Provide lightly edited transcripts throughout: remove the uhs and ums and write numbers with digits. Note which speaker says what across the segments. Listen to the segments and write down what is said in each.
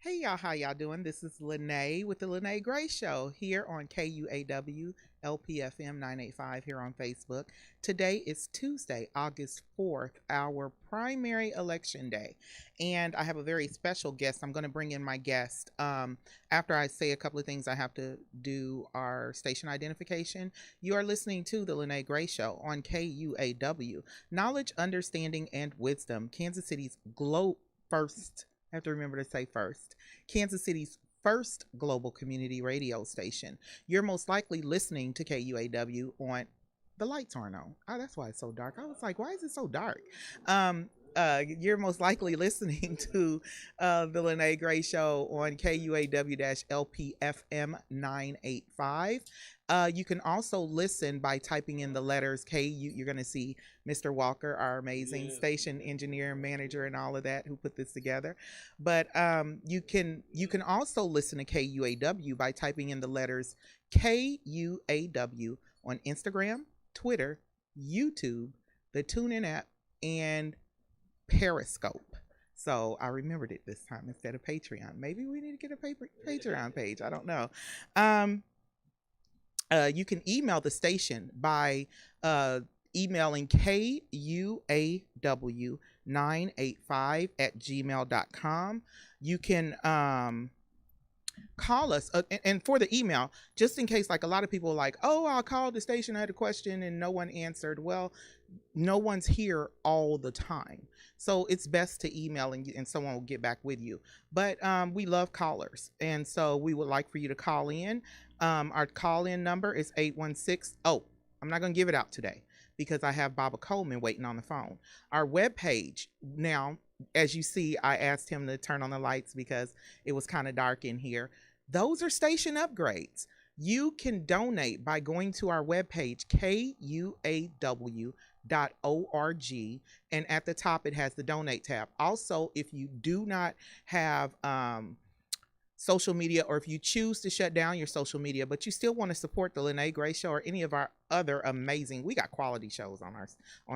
Speaker 1: Hey y'all, how y'all doing? This is Lene with the Lene Gray Show here on KUAW LPFM 985 here on Facebook. Today is Tuesday, August 4th, our primary election day. And I have a very special guest. I'm going to bring in my guest. After I say a couple of things, I have to do our station identification. You are listening to the Lene Gray Show on KUAW. Knowledge, understanding, and wisdom. Kansas City's first. I have to remember to say first. Kansas City's first global community radio station. You're most likely listening to KUAW on the lights aren't on. Oh, that's why it's so dark. I was like, why is it so dark? You're most likely listening to the Lene Gray Show on KUAW-LPFM 985. You can also listen by typing in the letters KU. You're going to see Mr. Walker, our amazing station engineer, manager, and all of that who put this together. But you can also listen to KUAW by typing in the letters KUAW on Instagram, Twitter, YouTube, the TuneIn app, and Periscope. So I remembered it this time instead of Patreon. Maybe we need to get a Patreon page. I don't know. You can email the station by emailing KUAW985@gmail.com. You can call us and for the email, just in case, like a lot of people are like, oh, I'll call the station, I had a question and no one answered. Well, no one's here all the time, so it's best to email and someone will get back with you. But we love callers, and so we would like for you to call in. Our call-in number is 816. Oh, I'm not going to give it out today because I have Baba Coleman waiting on the phone. Our webpage now, as you see, I asked him to turn on the lights because it was kind of dark in here. Those are station upgrades. You can donate by going to our webpage, KUAW.org, and at the top it has the donate tab. Also, if you do not have social media, or if you choose to shut down your social media but you still want to support the Lene Gray Show or any of our other amazing, we got quality shows on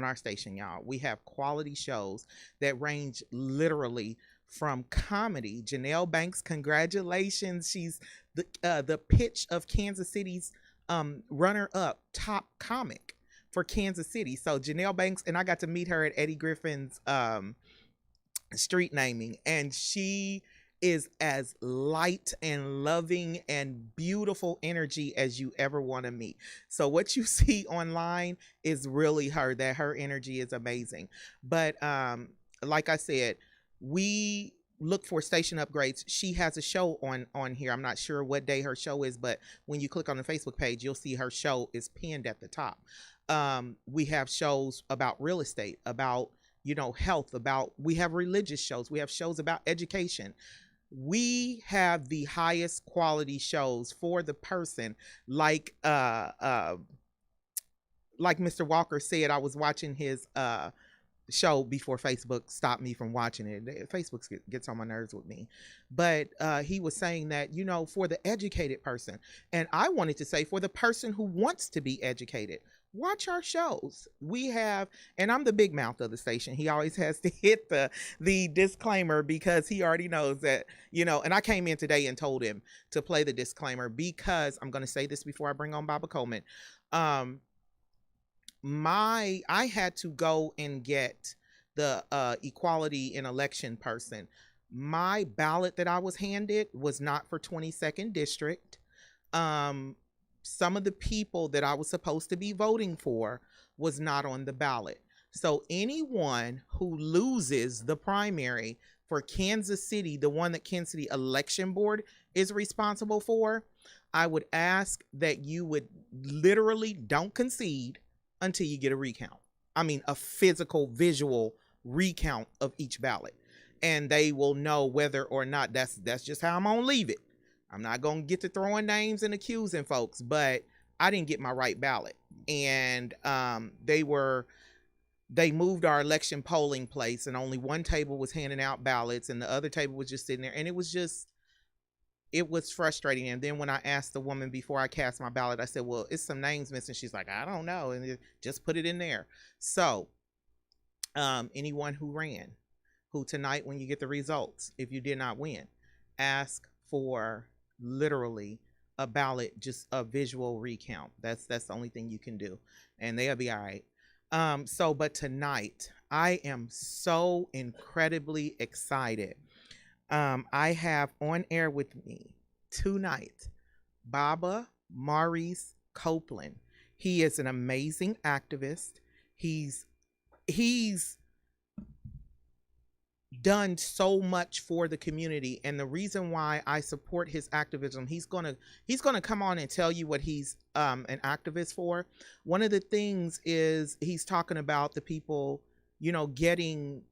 Speaker 1: our station, y'all. We have quality shows that range literally from comedy. Janelle Banks, congratulations, she's the pitch of Kansas City's runner-up top comic for Kansas City. So Janelle Banks, and I got to meet her at Eddie Griffin's street naming, and she is as light and loving and beautiful energy as you ever want to meet. So what you see online is really her. That her energy is amazing. But like I said, we look for station upgrades. She has a show on here. I'm not sure what day her show is, but when you click on the Facebook page, you'll see her show is pinned at the top. We have shows about real estate, about health, we have religious shows, we have shows about education. We have the highest quality shows for the person. Like Mr. Walker said, I was watching his show before Facebook stopped me from watching it. Facebook gets on my nerves with me. But he was saying that, for the educated person, and I wanted to say for the person who wants to be educated, watch our shows. We have, and I'm the big mouth of the station. He always has to hit the disclaimer because he already knows that, and I came in today and told him to play the disclaimer because I'm going to say this before I bring on Baba Coleman. I had to go and get the equality in election person. My ballot that I was handed was not for 22nd district. Some of the people that I was supposed to be voting for was not on the ballot. So anyone who loses the primary for Kansas City, the one that Kansas City Election Board is responsible for, I would ask that you would literally don't concede until you get a recount. I mean, a physical, visual recount of each ballot. And they will know whether or not that's just how I'm going to leave it. I'm not going to get to throwing names and accusing folks, but I didn't get my right ballot. And they moved our election polling place, and only one table was handing out ballots and the other table was just sitting there. And it was frustrating. And then when I asked the woman before I cast my ballot, I said, well, it's some names missing. She's like, I don't know. And just put it in there. So anyone who ran, who tonight, when you get the results, if you did not win, ask for literally a ballot, just a visual recount. That's the only thing you can do, and they'll be all right. So, but tonight I am so incredibly excited. I have on air with me tonight Baba Maurice Copeland. He is an amazing activist. He's done so much for the community, and the reason why I support his activism, he's gonna come on and tell you what he's an activist for. One of the things is he's talking about the people, getting,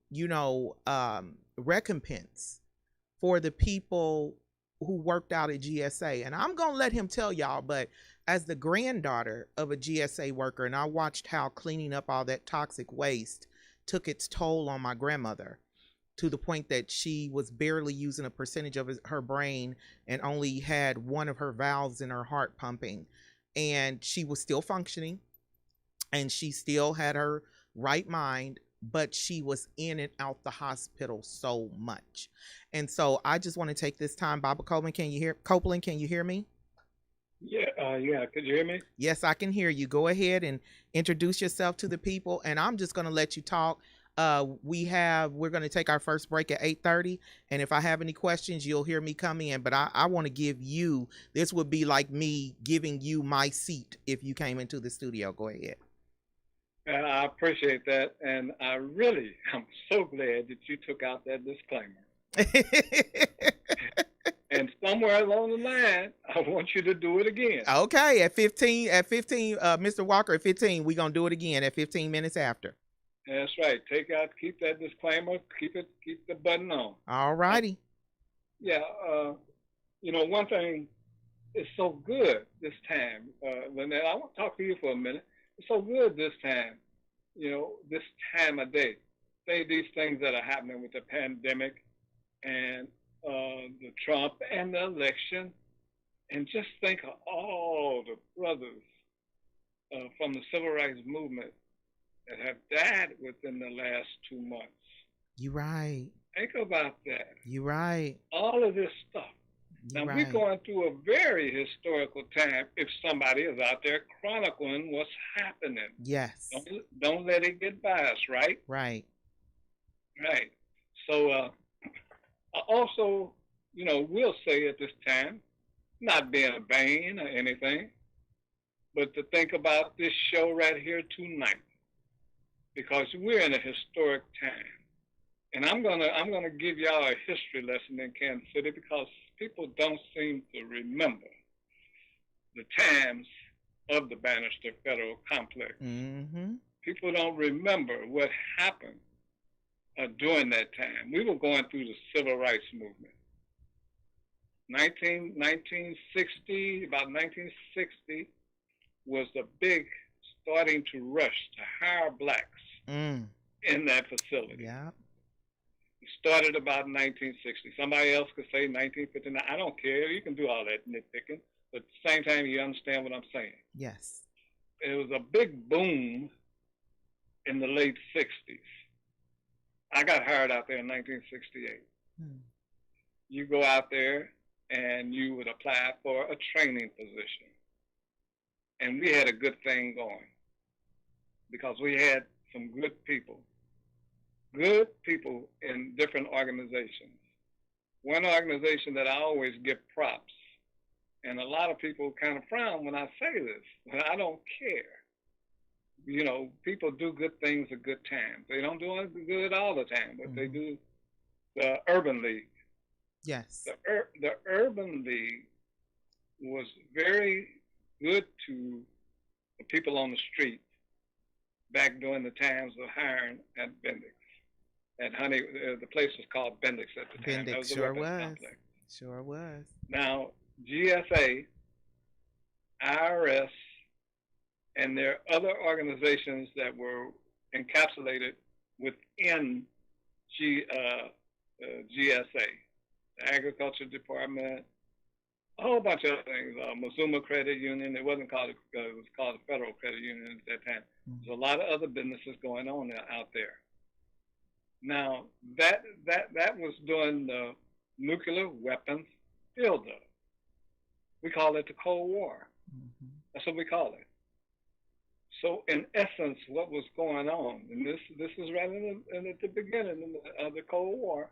Speaker 1: recompense for the people who worked out at GSA. And I'm gonna let him tell y'all, but as the granddaughter of a GSA worker, and I watched how cleaning up all that toxic waste took its toll on my grandmother, to the point that she was barely using a percentage of her brain and only had one of her valves in her heart pumping. And she was still functioning and she still had her right mind, but she was in and out the hospital so much. And so I just want to take this time. Baba Copeland, can you hear me?
Speaker 2: Yeah. Could you hear me?
Speaker 1: Yes, I can hear you. Go ahead and introduce yourself to the people, and I'm just going to let you talk. We're going to take our first break at 8:30, and if I have any questions, you'll hear me come in. But I want to give you, this would be like me giving you my seat if you came into the studio. Go ahead.
Speaker 2: I appreciate that, and I'm so glad that you took out that disclaimer. And somewhere along the line, I want you to do it again.
Speaker 1: Okay, at 15, Mr. Walker, at 15, we're going to do it again at 15 minutes after.
Speaker 2: That's right. Keep that disclaimer, keep the button on.
Speaker 1: All righty.
Speaker 2: Yeah, one thing is so good this time, Lynette, I want to talk to you for a minute. It's so good this time, this time of day. Say these things that are happening with the pandemic and the Trump and the election, and just think of all the brothers from the civil rights movement that have died within the last 2 months.
Speaker 1: You're right.
Speaker 2: Think about that.
Speaker 1: You're right.
Speaker 2: All of this stuff. Now, we're going through a very historical time if somebody is out there chronicling what's happening.
Speaker 1: Yes.
Speaker 2: Don't let it get by us, right?
Speaker 1: Right.
Speaker 2: Right. So, also, we'll say at this time, not being vain or anything, but to think about this show right here tonight, because we're in a historic time. And I'm gonna give y'all a history lesson in Kansas City, because people don't seem to remember the times of the Bannister Federal Complex.
Speaker 1: Mm-hmm.
Speaker 2: People don't remember what happened during that time. We were going through the civil rights movement. 1960, about 1960, was the big starting to rush to hire blacks in that facility.
Speaker 1: Yeah.
Speaker 2: It started about 1960. Somebody else could say 1959. I don't care. You can do all that nitpicking. But at the same time, you understand what I'm saying.
Speaker 1: Yes.
Speaker 2: It was a big boom in the late 60s. I got hired out there in 1968. You go out there and you would apply for a training position. And we had a good thing going because we had some good people in different organizations. One organization that I always give props, and a lot of people kind of frown when I say this, but I don't care. People do good things at good times. They don't do it good all the time, but they do. The Urban League.
Speaker 1: Yes.
Speaker 2: The Urban League was very good to the people on the street back during the times of hiring at Bendix. At Honey, the place was called Bendix at the time.
Speaker 1: Bendix,
Speaker 2: was
Speaker 1: sure was. Sure was.
Speaker 2: Now, GSA, IRS, and there are other organizations that were encapsulated within GSA, the Agriculture Department, a whole bunch of other things. Mazuma Credit Union, it wasn't called, it was called the Federal Credit Union at that time. There's a lot of other businesses going on out there. Now, that was during the nuclear weapons builder. We call it the Cold War.
Speaker 1: Mm-hmm.
Speaker 2: That's what we call it. So, in essence, what was going on, and this is right at the beginning of the Cold War,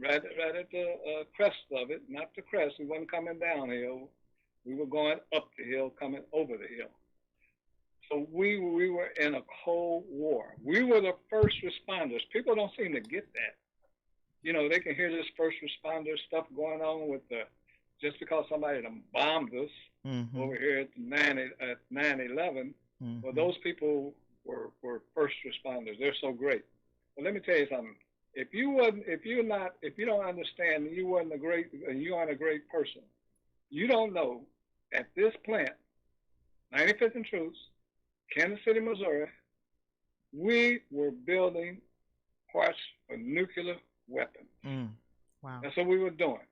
Speaker 2: right at the crest of it, not the crest. We weren't coming downhill. We were going up the hill, coming over the hill. So we were in a Cold War. We were the first responders. People don't seem to get that. You know, they can hear this first responder stuff going on with the just because somebody done bombed us
Speaker 1: Mm-hmm.
Speaker 2: over here at 9/11. Well,
Speaker 1: Mm-hmm.
Speaker 2: those people were first responders. They're so great. But let me tell you something. If you don't understand, and you aren't a great person. You don't know at this plant, 95th and Truce, Kansas City, Missouri, we were building parts for nuclear weapons.
Speaker 1: Mm. Wow.
Speaker 2: That's what we were doing.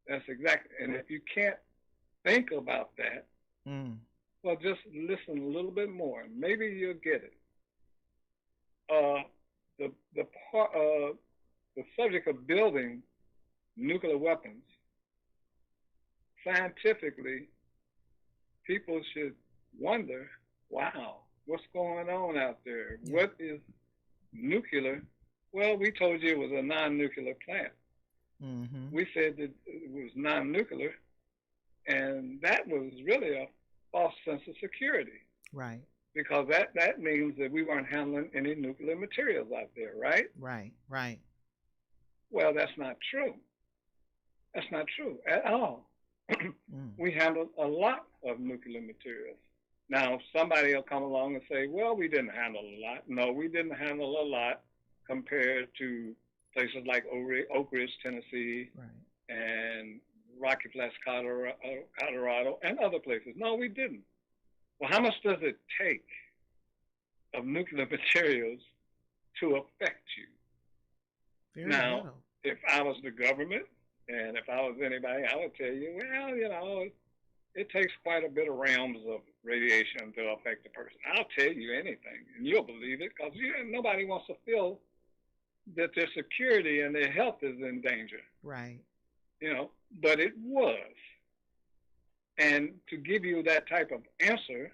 Speaker 2: That's exactly. And if you can't think about that,
Speaker 1: Mm.
Speaker 2: well, just listen a little bit more, and maybe you'll get it. Uh, the part the subject of building nuclear weapons, scientifically, people should wonder, wow, what's going on out there?
Speaker 1: Yeah.
Speaker 2: What is nuclear? Well, we told you it was a non-nuclear plant.
Speaker 1: Mm-hmm.
Speaker 2: We said that it was non-nuclear, and that was really a false sense of security.
Speaker 1: Right.
Speaker 2: Because that means that we weren't handling any nuclear materials out there, right?
Speaker 1: Right. Right.
Speaker 2: Well, that's not true. That's not true at all.
Speaker 1: Mm.
Speaker 2: We handled a lot of nuclear materials. Now, somebody will come along and say, well, we didn't handle a lot. No, we didn't handle a lot compared to places like Oak Ridge, Tennessee,
Speaker 1: Right.
Speaker 2: and Rocky Flats, Colorado, and other places. No, we didn't. Well, how much does it take of nuclear materials to affect you?
Speaker 1: Very
Speaker 2: Now,
Speaker 1: little.
Speaker 2: if I was the government and if I was anybody, I would tell you, well, it takes quite a bit of realms of radiation to affect a person. I'll tell you anything, and you'll believe it because nobody wants to feel that their security and their health is in danger.
Speaker 1: Right.
Speaker 2: But it was. And to give you that type of answer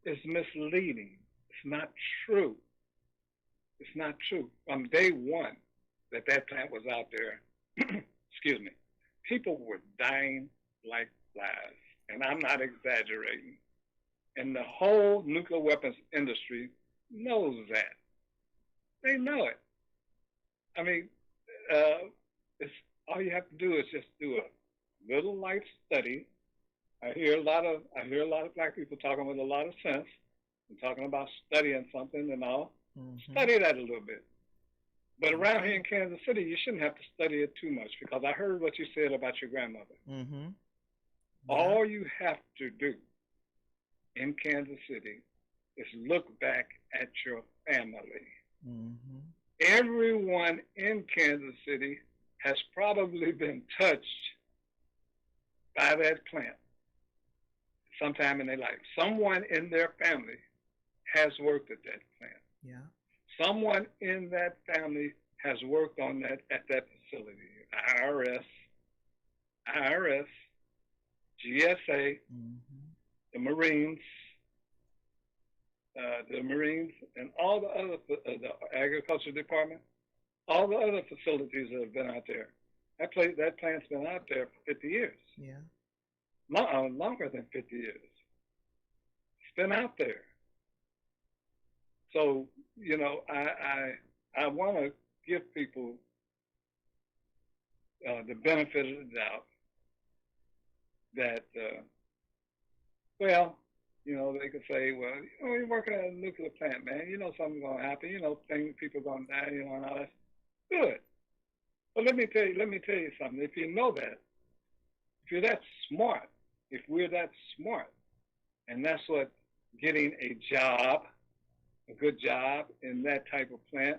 Speaker 2: is misleading. It's not true. It's not true. From day one that plant was out there, excuse me, people were dying like flies. And I'm not exaggerating. And the whole nuclear weapons industry knows that. They know it. I mean, it's all you have to do is just do a little light study. I hear a lot of black people talking with a lot of sense and talking about studying something and all.
Speaker 1: Mm-hmm.
Speaker 2: Study that a little bit. But around here in Kansas City, you shouldn't have to study it too much because I heard what you said about your grandmother.
Speaker 1: Mm-hmm.
Speaker 2: Yeah. All you have to do in Kansas City is look back at your family.
Speaker 1: Mm-hmm.
Speaker 2: Everyone in Kansas City has probably been touched by that plant sometime in their life. Someone in their family has worked at that plant.
Speaker 1: Yeah.
Speaker 2: Someone in that family has worked on that at that facility. IRS, GSA,
Speaker 1: Mm-hmm.
Speaker 2: the Marines, and all the other, the Agriculture Department, all the other facilities that have been out there. That plant's been out there for 50 years.
Speaker 1: Yeah.
Speaker 2: Longer than 50 years. It's been out there. So, I want to give people the benefit of the doubt that, they could say, well, you're working at a nuclear plant, man. You know something's going to happen. People are going to die, and all that. Good. But let me tell you something. If you know that, if you're that smart, if we're that smart, and that's what getting a good job in that type of plant,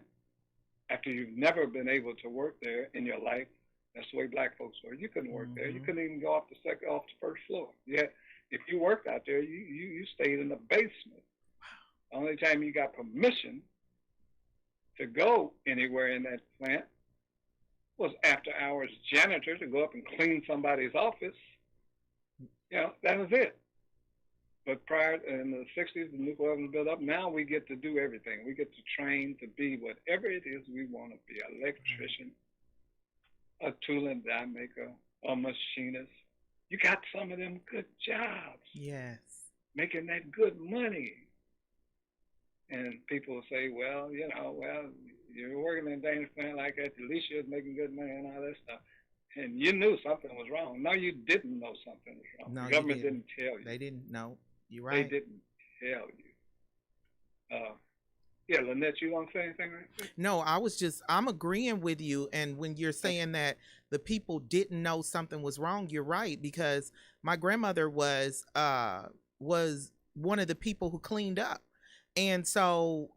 Speaker 2: after you've never been able to work there in your life, that's the way black folks were. You couldn't work there. You couldn't even go off the first floor. Yeah, if you worked out there, you stayed in the basement. The only time you got permission to go anywhere in that plant was after hours janitor to go up and clean somebody's office. That was it. But prior in the 60s, the nuclear was built up. Now we get to do everything. We get to train to be whatever it is we want to be: an electrician, a tool and die maker, a machinist. You got some of them good jobs.
Speaker 1: Yes.
Speaker 2: Making that good money. And people will say, well, you're working in a dangerous plant like that. At least you're making good money and all that stuff. And you knew something was wrong. No, you didn't know something was wrong.
Speaker 1: No,
Speaker 2: the government didn't tell you.
Speaker 1: They didn't know. You're right.
Speaker 2: They didn't tell you. Yeah, Lynette, you want to say anything right there?
Speaker 1: No, I'm agreeing with you. And when you're saying that the people didn't know something was wrong, you're right. Because my grandmother was one of the people who cleaned up. And so,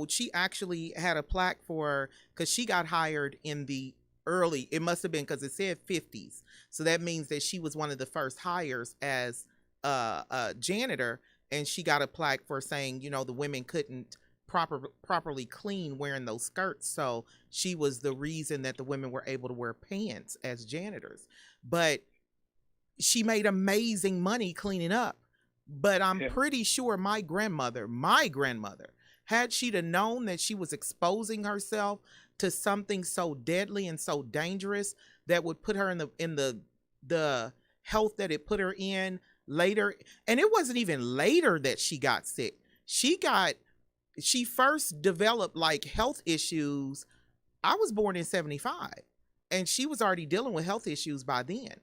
Speaker 1: she actually had a plaque for her because she got hired in the early, it must have been because it said 50s. So that means that she was one of the first hires as a janitor. And she got a plaque for saying, the women couldn't properly clean wearing those skirts. So she was the reason that the women were able to wear pants as janitors. But she made amazing money cleaning up. But I'm pretty sure my grandmother, had she have known that she was exposing herself to something so deadly and so dangerous that would put her in the health that it put her in later. And it wasn't even later that she got sick. She first developed like health issues. I was born in 75 and she was already dealing with health issues by then.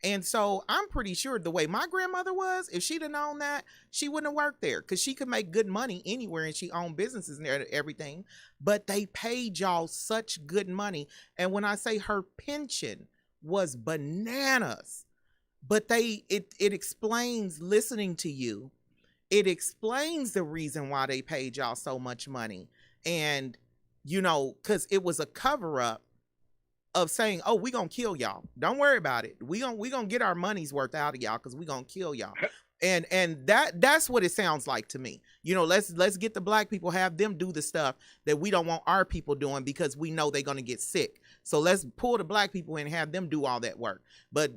Speaker 1: And so I'm pretty sure the way my grandmother was, if she'd have known that, she wouldn't have worked there because she could make good money anywhere and she owned businesses and everything. But they paid y'all such good money. And when I say her pension was bananas, but it explains, listening to you, it explains the reason why they paid y'all so much money. And, because it was a cover up of saying, oh, we gonna kill y'all. Don't worry about it. We gonna get our money's worth out of y'all because we gonna kill y'all. And that's what it sounds like to me. Let's get the black people, have them do the stuff that we don't want our people doing because we know they're gonna get sick. So let's pull the black people in and have them do all that work. But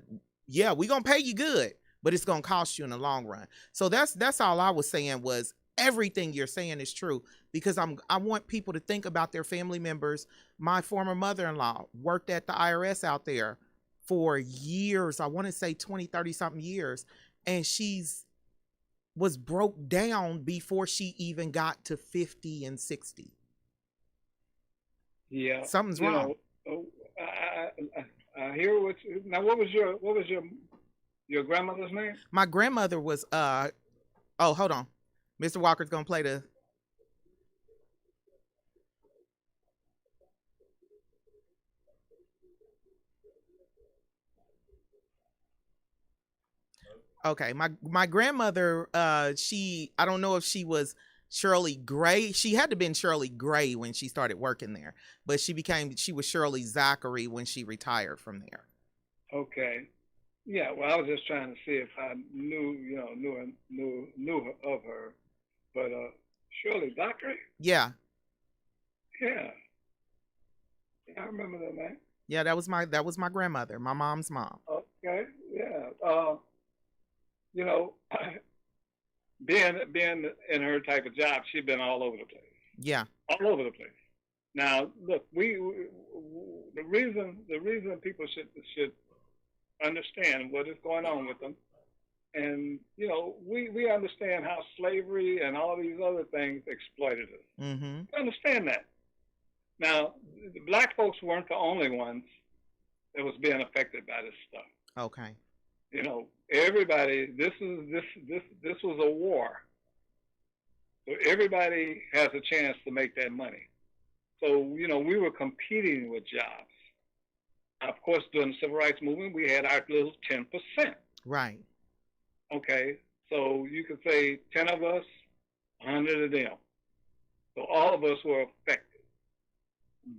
Speaker 1: yeah, we gonna pay you good, but it's gonna cost you in the long run. So that's all I was saying was everything you're saying is true because I want people to think about their family members. My former mother-in-law worked at the IRS out there for years. I want to say 20, 30 something years. And was broke down before she even got to 50 and 60.
Speaker 2: Yeah.
Speaker 1: Something's wrong.
Speaker 2: I hear now what was your grandmother's name?
Speaker 1: My grandmother was hold on. Mr. Walker's gonna play the Okay, my grandmother, I don't know if she was Shirley Gray. She had to have been Shirley Gray when she started working there, but she was Shirley Zachary when she retired from there.
Speaker 2: Okay. Yeah, well, I was just trying to see if I knew of her, but Shirley Zachary.
Speaker 1: Yeah.
Speaker 2: Yeah. I remember that name.
Speaker 1: Yeah, that was my grandmother, my mom's mom.
Speaker 2: Okay. Yeah. Being in her type of job, she'd been all over the place.
Speaker 1: Yeah.
Speaker 2: All over the place. Now, look, the reason people should understand what is going on with them, and we understand how slavery and all these other things exploited us.
Speaker 1: Mm-hmm.
Speaker 2: We understand that. Now, the black folks weren't the only ones that was being affected by this stuff.
Speaker 1: Okay.
Speaker 2: Everybody. This was a war, so everybody has a chance to make that money. So we were competing with jobs. Of course, during the civil rights movement, we had our little 10%.
Speaker 1: Right.
Speaker 2: Okay, so you could say 10 of us, 100 of them. So all of us were affected.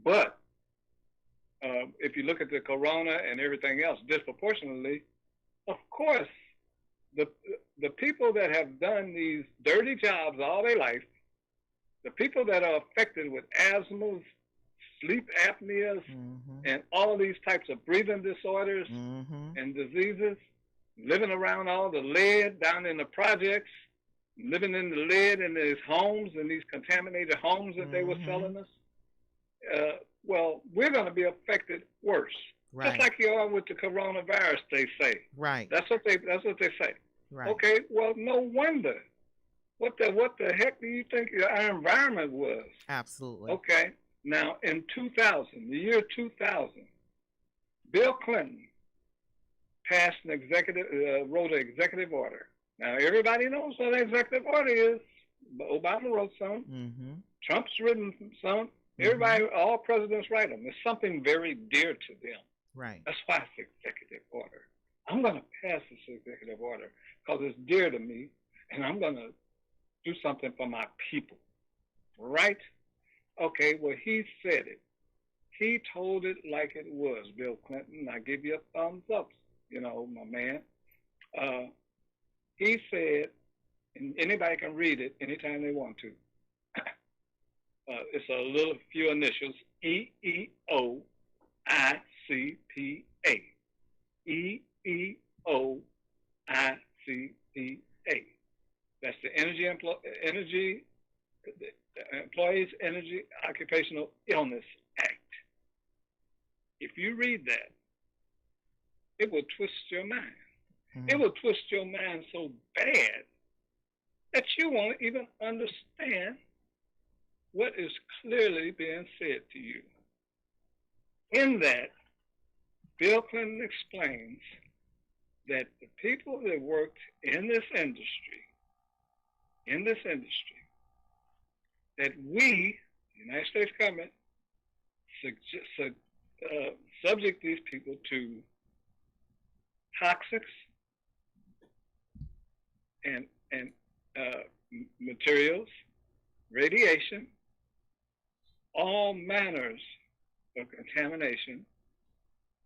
Speaker 2: But if you look at the corona and everything else, disproportionately, of course, the people that have done these dirty jobs all their life, the people that are affected with asthma, sleep apneas,
Speaker 1: Mm-hmm.
Speaker 2: and all these types of breathing disorders
Speaker 1: Mm-hmm.
Speaker 2: and diseases, living around all the lead down in the projects, living in the lead in these homes, in these contaminated homes that they were
Speaker 1: Mm-hmm.
Speaker 2: selling us. Well, we're going to be affected worse. Just
Speaker 1: Right.
Speaker 2: like you are with the coronavirus, they say.
Speaker 1: Right.
Speaker 2: That's what they say.
Speaker 1: Right.
Speaker 2: Okay, well, no wonder. What the heck do you think our environment was?
Speaker 1: Absolutely.
Speaker 2: Okay, now in 2000, the year 2000, Bill Clinton wrote an executive order. Now everybody knows what an executive order is. Obama wrote some.
Speaker 1: Mm-hmm.
Speaker 2: Trump's written some.
Speaker 1: Mm-hmm.
Speaker 2: Everybody, all presidents write them. It's something very dear to them.
Speaker 1: Right.
Speaker 2: That's why it's executive order. I'm going to pass this executive order because it's dear to me, and I'm going to do something for my people. Right? Okay, well, he said it. He told it like it was, Bill Clinton. I give you a thumbs up, my man. Uh, he said, and anybody can read it anytime they want to. It's a little few initials, EEOICPA. EEOICPA. That's the Employees Energy Occupational Illness Act. If you read that, it will twist your mind.
Speaker 1: Mm-hmm.
Speaker 2: It will twist your mind so bad that you won't even understand what is clearly being said to you. In that, Bill Clinton explains that the people that worked in this industry, that we, the United States government, subject these people to toxics and materials, radiation, all manners of contamination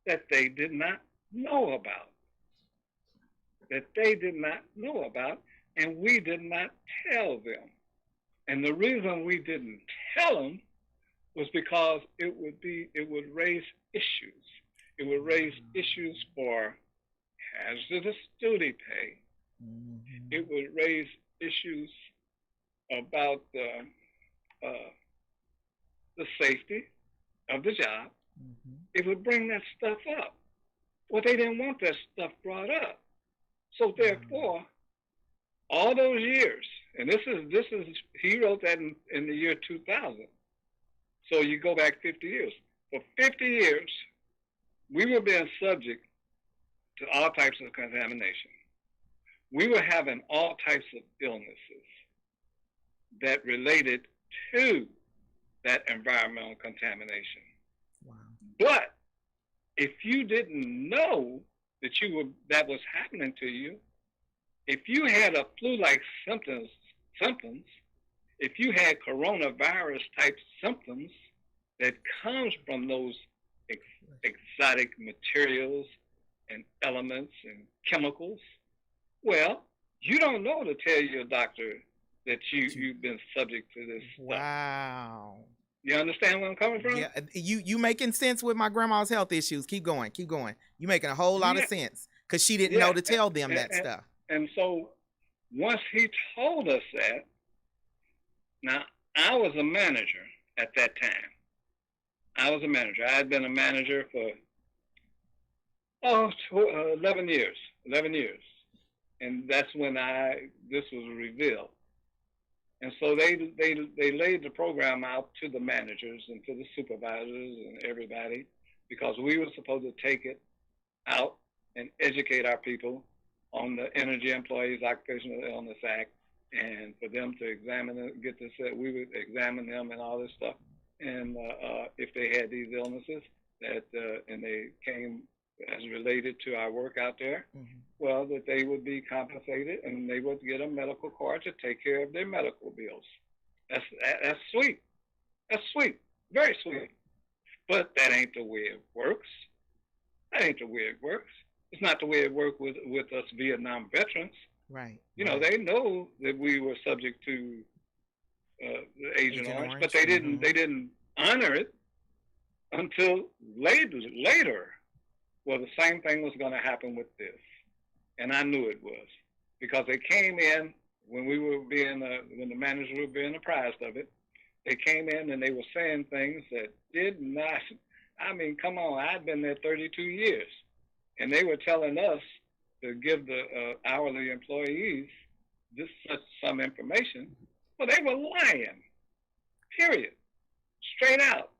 Speaker 2: that they did not know about. And we did not tell them. And the reason we didn't tell them was because it would raise issues. It would raise issues for hazardous duty pay.
Speaker 1: Mm-hmm.
Speaker 2: It would raise issues about the safety of the job.
Speaker 1: Mm-hmm.
Speaker 2: It would bring that stuff up. Well, they didn't want that stuff brought up. So therefore, all those years, and this is he wrote that in the year 2000. So you go back 50 years. For 50 years, we were being subject to all types of contamination. We were having all types of illnesses that related to that environmental contamination.
Speaker 1: Wow.
Speaker 2: But if you didn't know that was happening to you, if you had a flu-like symptoms, if you had coronavirus type symptoms that comes from those exotic materials and elements and chemicals, well, you don't know to tell your doctor that you've been subject to this stuff.
Speaker 1: Wow.
Speaker 2: You understand where I'm coming from?
Speaker 1: Yeah, you making sense with my grandma's health issues. Keep going. You making a whole lot of sense because she didn't know to tell them that stuff.
Speaker 2: And so once he told us that, now I was a manager at that time. I had been a manager for 11 years. And that's when this was revealed. And so they laid the program out to the managers and to the supervisors and everybody because we were supposed to take it out and educate our people on the Energy Employees Occupational Illness Act, and for them to examine it, we would examine them and all this stuff. And if they had these illnesses and they came as related to our work out there, well, that they would be compensated and they would get a medical card to take care of their medical bills. That's sweet. That's sweet. Very sweet. But that ain't the way it works. It's not the way it worked with us Vietnam veterans.
Speaker 1: Right.
Speaker 2: They know that we were subject to the Agent Orange, but they didn't honor it. until later, well, the same thing was going to happen with this, and I knew it was because they came in when we were being when the managers were being apprised of it. They came in and they were saying things that did not. I mean, come on! I've been there 32 years, and they were telling us to give the hourly employees this such some information. Well, they were lying. Period. Straight out,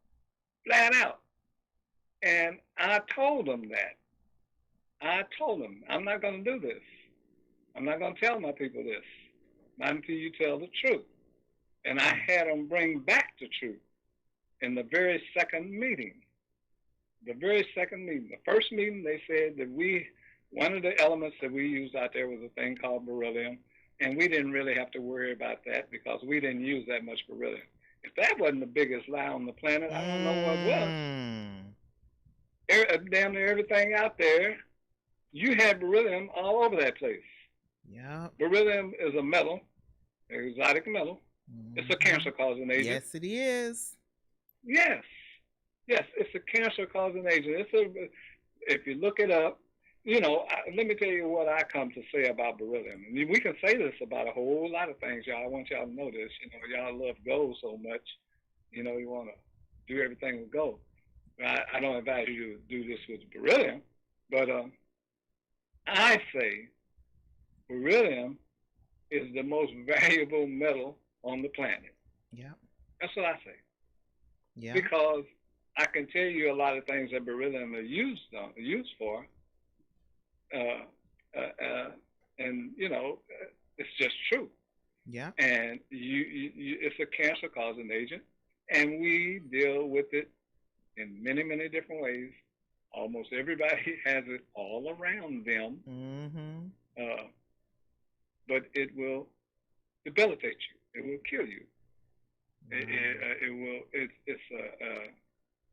Speaker 2: flat out. And I told them that. I told them, I'm not going to do this. I'm not going to tell my people this. Not until you tell the truth. And I had them bring back the truth in the very second meeting. The very second meeting. The first meeting, they said that one of the elements that we used out there was a thing called beryllium. And we didn't really have to worry about that because we didn't use that much beryllium. If that wasn't the biggest lie on the planet, I don't know what was. Damn near everything out there, you had beryllium all over that place.
Speaker 1: Yeah.
Speaker 2: Beryllium is a metal, an exotic metal. It's a cancer-causing agent.
Speaker 1: Yes, it is.
Speaker 2: Yes, it's a cancer-causing agent. If you look it up, let me tell you what I come to say about beryllium. I mean, we can say this about a whole lot of things, y'all. I want y'all to know this. Y'all love gold so much. You want to do everything with gold. I don't advise you to do this with beryllium, but I say beryllium is the most valuable metal on the planet.
Speaker 1: Yeah.
Speaker 2: That's what I say.
Speaker 1: Yeah.
Speaker 2: Because I can tell you a lot of things that beryllium is used for. And it's just true.
Speaker 1: Yeah.
Speaker 2: And it's a cancer-causing agent, and we deal with it in many, many different ways. Almost everybody has it all around them.
Speaker 1: Mm-hmm.
Speaker 2: But it will debilitate you. It will kill you. It will. It's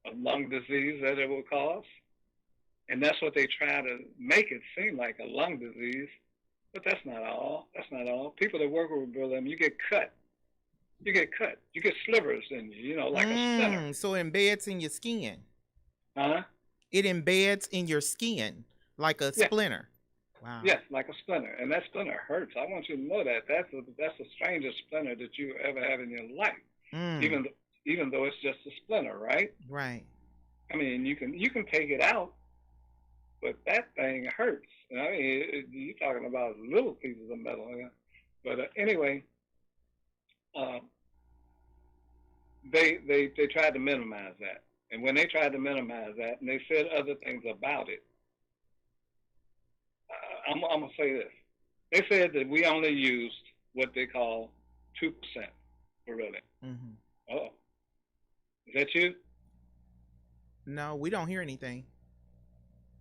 Speaker 2: a lung disease that it will cause. And that's what they try to make it seem like, a lung disease. But that's not all. That's not all. People that work with beryllium, you get cut. You get slivers in you, like a splinter.
Speaker 1: So it embeds in your skin.
Speaker 2: Huh?
Speaker 1: It embeds in your skin like a splinter. Wow.
Speaker 2: Yes, like a splinter. And that splinter hurts. I want you to know that. That's the strangest splinter that you ever have in your life. Even though it's just a splinter, right?
Speaker 1: Right.
Speaker 2: I mean, you can take it out, but that thing hurts. I mean, you're talking about little pieces of metal. Yeah? But anyway, they tried to minimize that. And when they tried to minimize that, and they said other things about it, I'm going to say this. They said that we only used what they call 2% beryllium.
Speaker 1: Mm-hmm.
Speaker 2: Oh, is that you?
Speaker 1: No, we don't hear anything.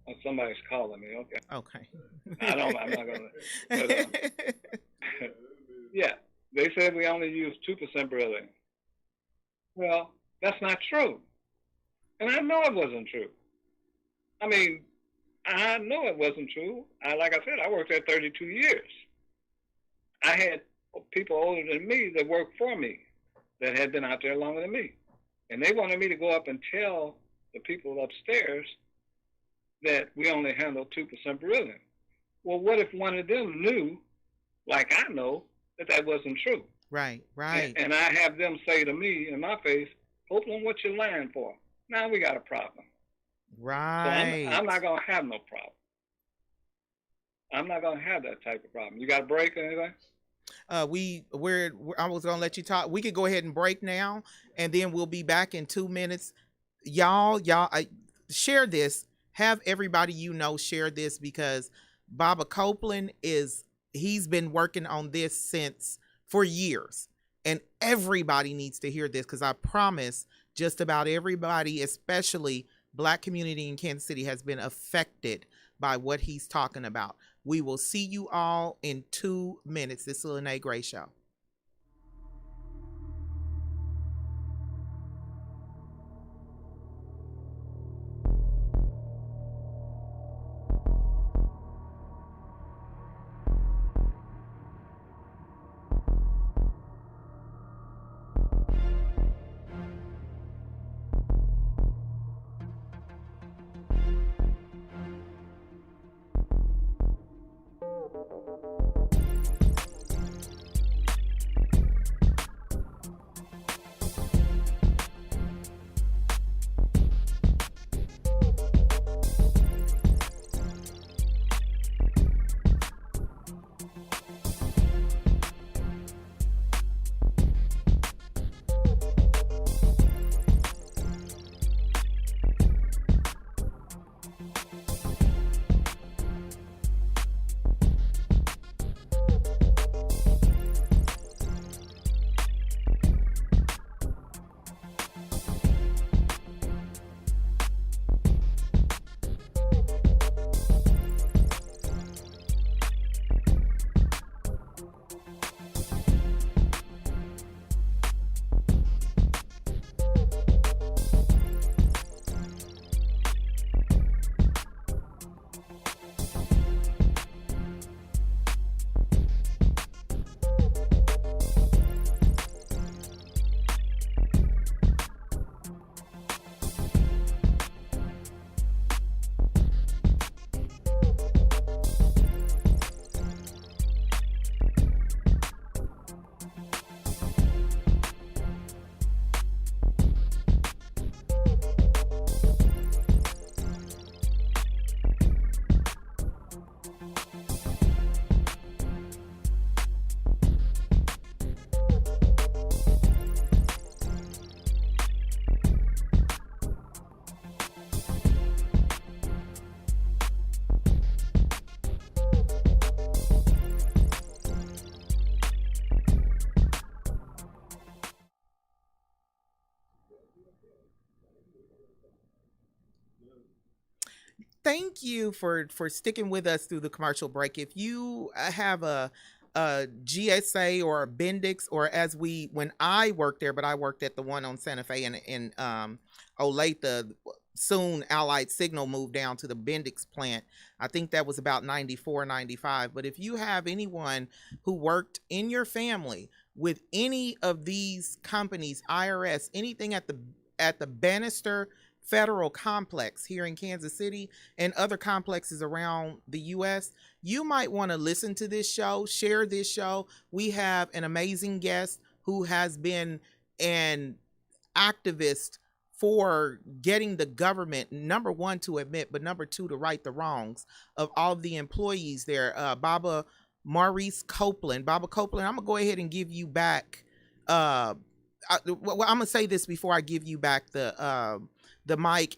Speaker 2: Oh, somebody's calling me. Okay.
Speaker 1: Okay.
Speaker 2: I'm not going to. Yeah, they said we only use 2% beryllium. Well, that's not true. And I know it wasn't true. I mean, I know it wasn't true. Like I said, I worked there 32 years. I had people older than me that worked for me that had been out there longer than me. And they wanted me to go up and tell the people upstairs that we only handle 2% beryllium. Well, what if one of them knew, like I know, that wasn't true?
Speaker 1: Right.
Speaker 2: And I have them say to me in my face, Copeland, what you lying for? Now we got a problem.
Speaker 1: Right.
Speaker 2: So I'm not going to have no problem. I'm not going to have that type of problem. You got a break or anything?
Speaker 1: I was going to let you talk. We could go ahead and break now, and then we'll be back in 2 minutes. Y'all, share this. Have everybody share this, because Baba Copeland he's been working on this for years, and everybody needs to hear this, because I promise just about everybody, especially Black community in Kansas City, has been affected by what he's talking about. We will see you all in 2 minutes. This is the Lene Gray Show. thank you for sticking with us through the commercial break. If you have a GSA or a Bendix, or as we when I worked there, but I worked at the one on Santa Fe and Olathe. Soon Allied Signal moved down to the Bendix plant. I think that was about 94, 95. But if you have anyone who worked in your family with any of these companies, IRS, anything at the Bannister Federal Complex here in Kansas City and other complexes around the US, you might want to listen to this show, share this show. We have an amazing guest who has been an activist for getting the government, number one, to admit, but number two, to right the wrongs of all of the employees there. Baba Maurice Copeland. Baba Copeland, I'm going to go ahead and give you back. I'm going to say this before I give you back the mic.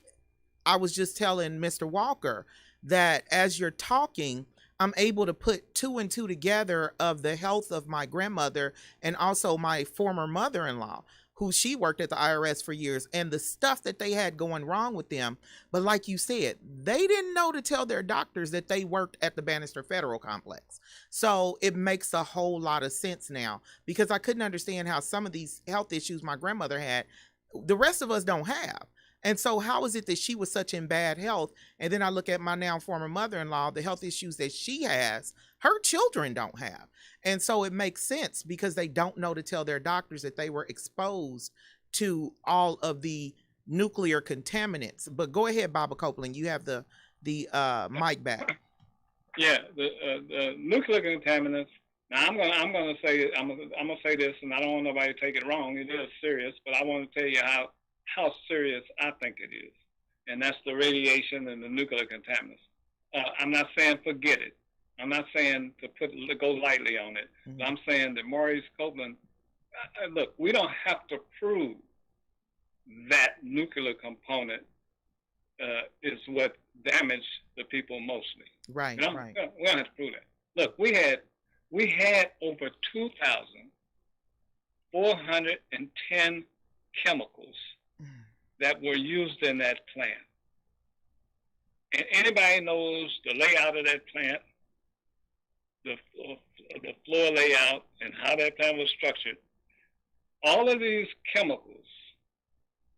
Speaker 1: I was just telling Mr. Walker that as you're talking, I'm able to put two and two together of the health of my grandmother and also my former mother-in-law, who she worked at the IRS for years, and the stuff that they had going wrong with them. But like you said, they didn't know to tell their doctors that they worked at the Bannister Federal Complex. So it makes a whole lot of sense now, because I couldn't understand how some of these health issues my grandmother had, the rest of us don't have. And so how is it that she was such in bad health? And then I look at my now former mother-in-law, the health issues that she has, her children don't have. And so it makes sense, because they don't know to tell their doctors that they were exposed to all of the nuclear contaminants. But go ahead, Baba Copeland, you have the mic back.
Speaker 2: Yeah, the nuclear contaminants. Now I'm gonna say this, and I don't want nobody to take it wrong. It is serious, but I want to tell you how serious I think it is, and that's the radiation and the nuclear contaminants. I'm not saying forget it. I'm not saying to go lightly on it. Mm-hmm. I'm saying that Maurice Copeland, look, we don't have to prove that nuclear component is what damaged the people mostly.
Speaker 1: Right, right.
Speaker 2: We don't have to prove that. Look, we had over 2,410 chemicals that were used in that plant. And anybody knows the layout of that plant, the floor layout, and how that plant was structured. All of these chemicals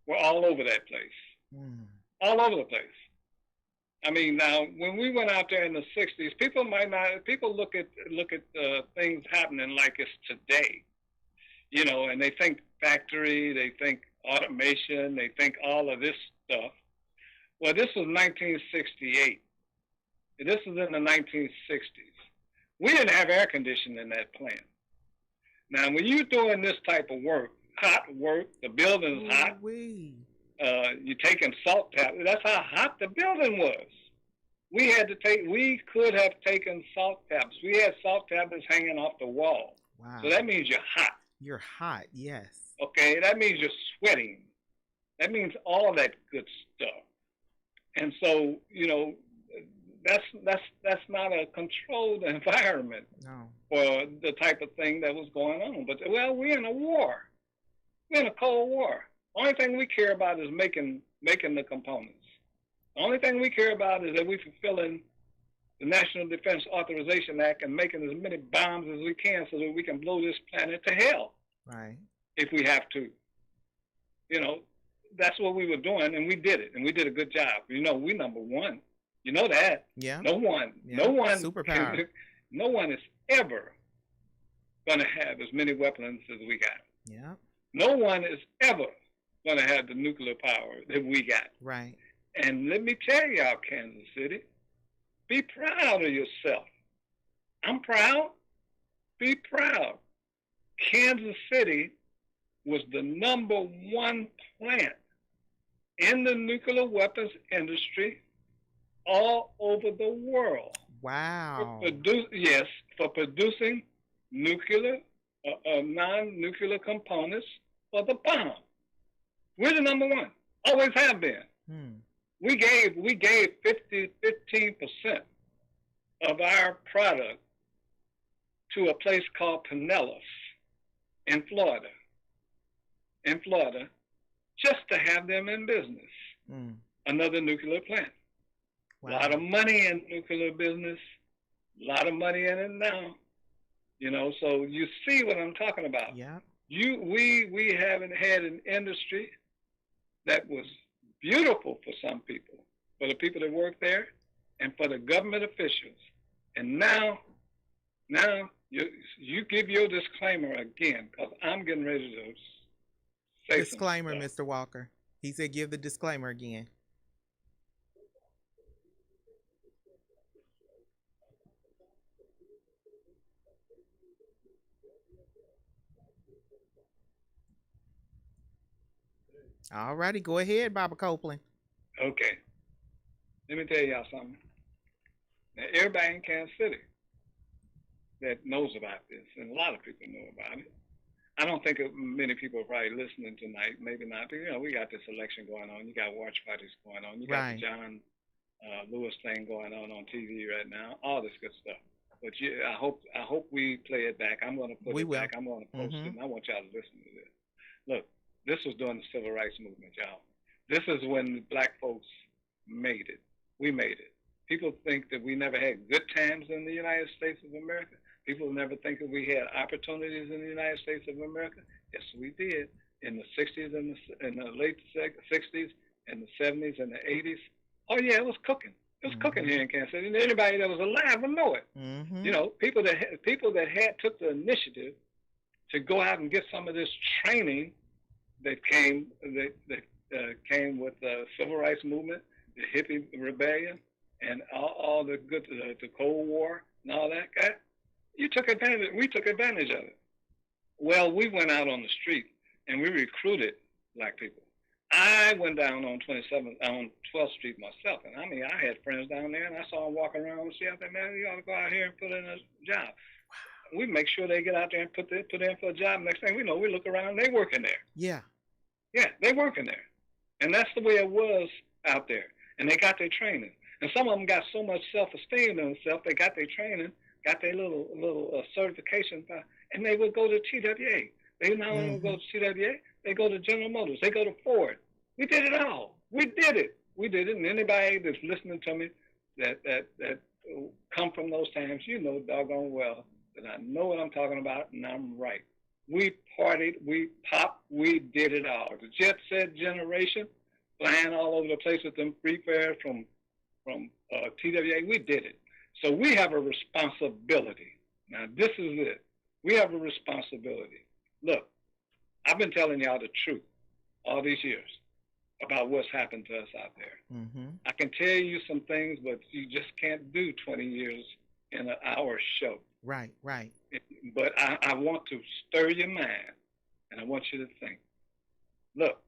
Speaker 2: were all over that place, all over the place. I mean, now when we went out there in the '60s, people look at things happening like it's today, you know, and they think factory, they think automation, they think all of this stuff. Well, this was 1968. This was in the 1960s. We didn't have air conditioning in that plant. Now, when you're doing this type of work, hot work, the building's hot. You're taking salt tablets. That's how hot the building was. We could have taken salt tablets. We had salt tablets hanging off the wall.
Speaker 1: Wow.
Speaker 2: So that means you're hot.
Speaker 1: You're hot, yes.
Speaker 2: Okay, that means you're sweating. That means all that good stuff. And so, you know, that's not a controlled environment for the type of thing that was going on. But well, we're in a war. We're in a Cold War. Only thing we care about is making the components. The only thing we care about is that we're fulfilling the National Defense Authorization Act and making as many bombs as we can so that we can blow this planet to hell.
Speaker 1: Right.
Speaker 2: If we have to. You know, that's what we were doing, and we did it, and we did a good job. You know, we number one. You know that.
Speaker 1: Yeah.
Speaker 2: No one
Speaker 1: superpower.
Speaker 2: No one is ever going to have as many weapons as we got.
Speaker 1: Yeah.
Speaker 2: No one is ever going to have the nuclear power that we got.
Speaker 1: Right.
Speaker 2: And let me tell y'all, Kansas City, be proud of yourself. I'm proud. Be proud. Kansas City was the #1 plant in the nuclear weapons industry all over the world.
Speaker 1: Wow.
Speaker 2: For producing nuclear, non-nuclear components for the bomb. We're the #1. Always have been. We gave 15% of our product to a place called Pinellas in Florida, just to have them in business. Another nuclear plant. A lot
Speaker 1: Wow.
Speaker 2: of money in nuclear business. A lot of money in it now. So you see what I'm talking about.
Speaker 1: Yep.
Speaker 2: We haven't had an industry that was beautiful for some people, for the people that work there, and for the government officials. And now you give your disclaimer again, because I'm getting ready to say some
Speaker 1: Disclaimer,
Speaker 2: stuff.
Speaker 1: Mr. Walker. He said give the disclaimer again. All righty, go ahead, Baba Copeland.
Speaker 2: Okay, let me tell y'all something. Now, everybody in Kansas City that knows about this, and a lot of people know about it. I don't think many people are probably listening tonight. Maybe not. But, we got this election going on. You got watch parties going on. You got the
Speaker 1: Right.
Speaker 2: John Lewis thing going on TV right now. All this good stuff. But I hope we play it back. I'm going to put
Speaker 1: We
Speaker 2: it
Speaker 1: will.
Speaker 2: back. I'm going to post
Speaker 1: Mm-hmm.
Speaker 2: it, and I want y'all to listen to this. Look, this was during the civil rights movement, y'all. This is when black folks made it. We made it. People think that we never had good times in the United States of America. People never think that we had opportunities in the United States of America. Yes, we did in the 60s and in the late 60s and the 70s and the 80s. Oh, yeah, it was cooking. It was cooking here in Kansas City. And anybody that was alive would know it.
Speaker 1: Mm-hmm.
Speaker 2: People that had took the initiative to go out and get some of this training that came with the civil rights movement, the hippie rebellion, and all the good, the Cold War and all that. We took advantage of it. Well, we went out on the street and we recruited black people. I went down on 12th Street myself, and I had friends down there, and I saw them walking around and say, man, you ought to go out here and put in a job. We make sure they get out there and put in for a job. Next thing we know, we look around, they working there.
Speaker 1: Yeah.
Speaker 2: Yeah, they working there. And that's the way it was out there. And they got their training. And some of them got so much self-esteem in themselves, they got their training, got their little certification, and they would go to TWA. They not only would go to TWA, they go to General Motors, they go to Ford. We did it all. We did it. And anybody that's listening to me that come from those times, you know doggone well that I know what I'm talking about, and I'm right. We partied, we popped, we did it all. The jet set generation, flying all over the place with them free fares from TWA, we did it. So we have a responsibility. Now, this is it. We have a responsibility. Look, I've been telling y'all the truth all these years about what's happened to us out there.
Speaker 1: Mm-hmm.
Speaker 2: I can tell you some things, but you just can't do 20 years in an hour show.
Speaker 1: Right.
Speaker 2: But I want to stir your mind, and I want you to think. Look,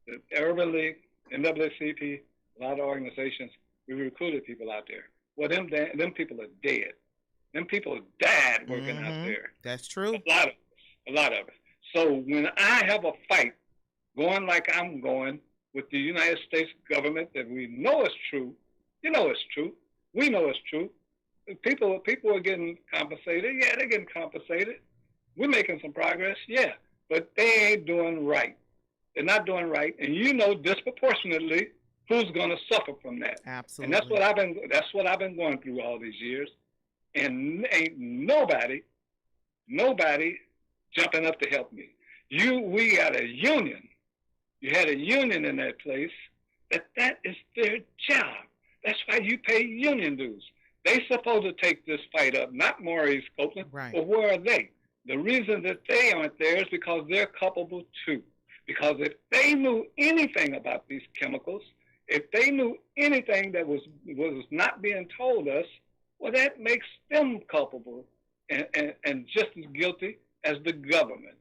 Speaker 2: the Urban League, NAACP, a lot of organizations, we recruited people out there. Well, them people are dead. Them people died working out there.
Speaker 1: That's true.
Speaker 2: A lot of it. So when I have a fight going like I'm going with the United States government that we know is true, you know it's true. We know it's true. People are getting compensated. Yeah, they're getting compensated. We're making some progress. Yeah, but they ain't doing right. They're not doing right, and you know disproportionately who's going to suffer from that.
Speaker 1: Absolutely.
Speaker 2: And that's what I've been going through all these years, and ain't nobody jumping up to help me. We got a union. You had a union in that place. That is their job. That's why you pay union dues. They supposed to take this fight up, not Maurice Copeland.
Speaker 1: Right.
Speaker 2: But where are they? The reason that they aren't there is because they're culpable too. Because if they knew anything about these chemicals, if they knew anything that was not being told us, well, that makes them culpable and just as guilty as the government.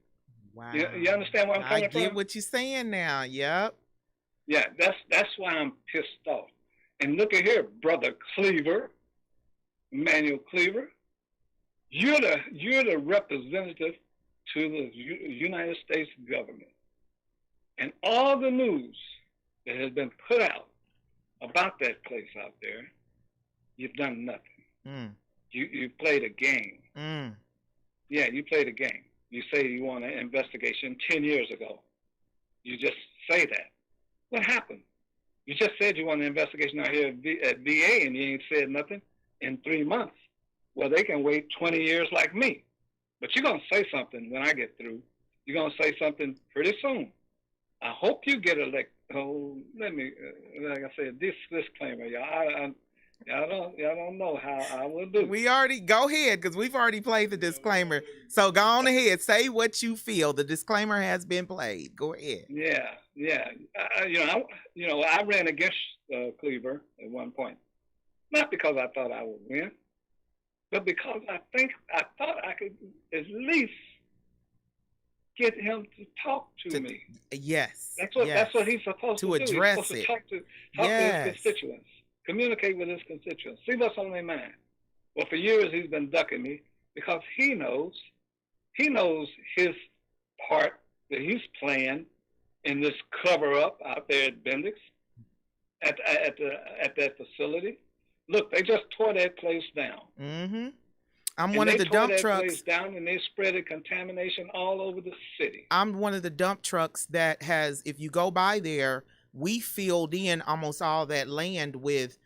Speaker 1: Wow.
Speaker 2: You understand where I'm coming from?
Speaker 1: I get what you're saying now. Yep.
Speaker 2: Yeah, that's why I'm pissed off. And look at here, Brother Cleaver, Emmanuel Cleaver, you're the representative to the United States government. And all the news that has been put out about that place out there, you've done nothing. You played a game. Yeah, you played a game. You say you want an investigation 10 years ago. You just say that. What happened? You just said you want an investigation out here at VA, and you ain't said nothing in 3 months. Well, they can wait 20 years like me. But you're going to say something when I get through. You're going to say something pretty soon. I hope you get elected. Oh, let me, like I said, this disclaimer, y'all. Y'all don't know how I will do.
Speaker 1: We already go ahead because we've already played the disclaimer. So go on ahead, say what you feel. The disclaimer has been played. Go ahead.
Speaker 2: Yeah. I ran against Cleaver at one point, not because I thought I would win, but because I thought I could at least get him to talk to me.
Speaker 1: Yes.
Speaker 2: That's what he's supposed to do.
Speaker 1: Address
Speaker 2: he's supposed
Speaker 1: it.
Speaker 2: To talk to his constituents, communicate with his constituents, see what's on their mind. Well, for years he's been ducking me because he knows his part that he's playing in this cover up out there at Bendix, at that facility. Look, they just tore that place down.
Speaker 1: Mm-hmm. I'm one of the dump trucks.
Speaker 2: Place down, and they spread contamination all over the city.
Speaker 1: I'm one of the dump trucks that has, if you go by there, we filled in almost all that land with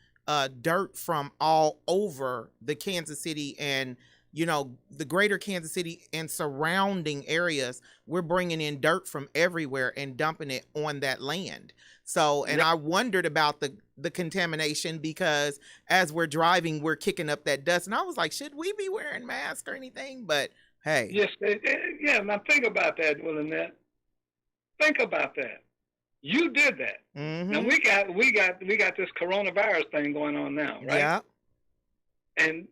Speaker 1: dirt from all over the Kansas City and, the greater Kansas City and surrounding areas. We're bringing in dirt from everywhere and dumping it on that land. So, and I wondered about the contamination because as we're driving, we're kicking up that dust. And I was like, should we be wearing masks or anything? But hey.
Speaker 2: Yes. Yeah. Now think about that, Willinette. Think about that. You did that.
Speaker 1: Mm-hmm.
Speaker 2: Now we got this coronavirus thing going on now, right?
Speaker 1: Yeah.
Speaker 2: And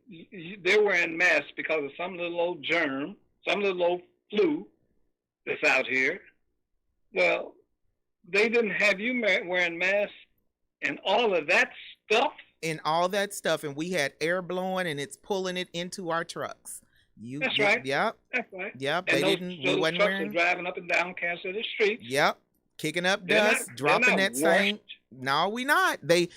Speaker 2: they're wearing masks because of some little old germ, some little old flu that's out here. Well, they didn't have you wearing masks and all of that stuff.
Speaker 1: And we had air blowing, and it's pulling it into our trucks.
Speaker 2: That's right.
Speaker 1: Yep.
Speaker 2: That's right.
Speaker 1: Yep.
Speaker 2: And
Speaker 1: they
Speaker 2: those
Speaker 1: didn't.
Speaker 2: those
Speaker 1: we wasn't
Speaker 2: trucks
Speaker 1: wearing.
Speaker 2: Are driving up and down Kansas City streets.
Speaker 1: Yep. Kicking up dust, dropping that same. No, we not. The